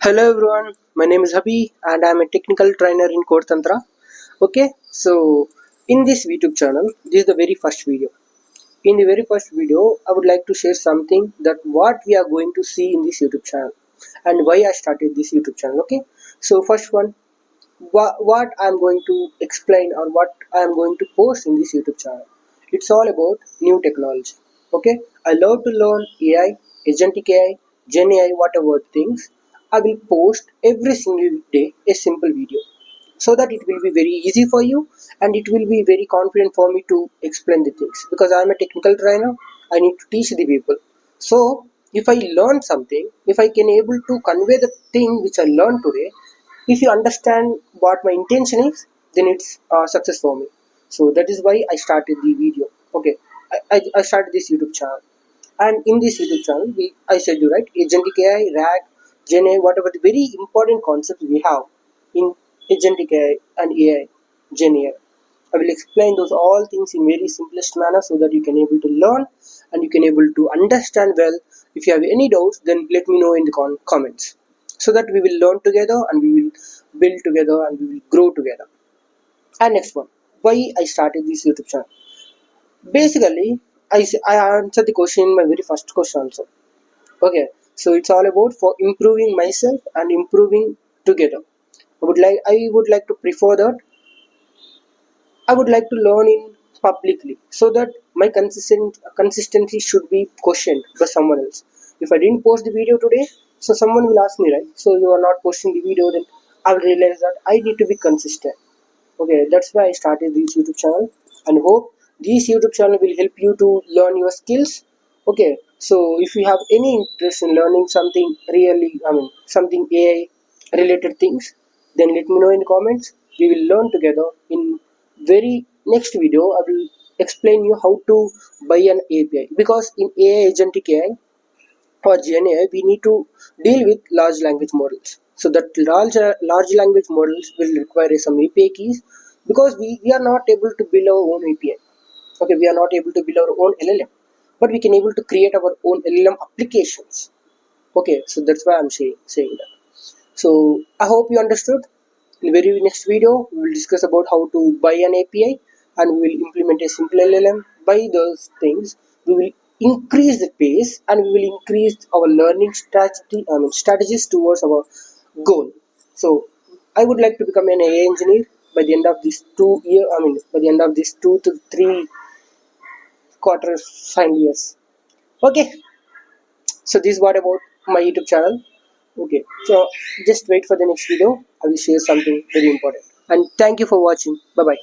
Hello everyone, my name is Habi and I am a technical trainer in Code Tantra. Okay, so in this YouTube channel, this is the very first video. In the very first video, I would like to share something that what we are going to see in this YouTube channel and why I started this YouTube channel. Okay, so first one, what I am going to explain or what I am going to post in this YouTube channel. It's all about new technology. Okay, I love to learn AI, Agentic AI, GenAI, whatever things. I will post every single day a simple video so that it will be very easy for you and it will be very confident for me to explain the things because I am a technical trainer. I need to teach the people. So if I learn something, if I can able to convey the thing which I learned today, if you understand what my intention is, then it's success for me. So that is why I started the video. Okay, I started this YouTube channel, and in this YouTube channel I said you right, agentic AI, RAG, GenAI, whatever the very important concepts we have in agentic AI and AI, GenAI, I will explain those all things in very simplest manner so that you can able to learn and you can able to understand well. If you have any doubts, then let me know in the comments so that we will learn together and we will build together and we will grow together. And next one, why I started this YouTube channel. Basically, I answered the question in my very first question also. Okay, so it's all about for improving myself and improving together. I would like to prefer that I would like to learn in publicly so that my consistency should be questioned by someone else. If I didn't post the video today, so someone will ask me, right? So you are not posting the video, then I will realize that I need to be consistent. Okay, that's why I started this YouTube channel and hope this YouTube channel will help you to learn your skills. Okay, so if you have any interest in learning something really, something AI related things, then let me know in the comments. We will learn together. In very next video, I will explain you how to buy an API because in AI, agentic AI or GenAI, we need to deal with large language models. So that large language models will require some API keys because we are not able to build our own API. Okay, we are not able to build our own LLM, but we can able to create our own LLM applications. Okay, so that's why I'm saying that. So I hope you understood. In the very next video, we will discuss about how to buy an API and we will implement a simple LLM. By those things, we will increase the pace and we will increase our learning strategies towards our goal. So I would like to become an AI engineer by the end of this 2 year. By the end of this 2 to 3 quarters final years. Okay, so this is what about my YouTube channel. Okay, so just wait for the next video. I will share something very important. And thank you for watching. Bye bye.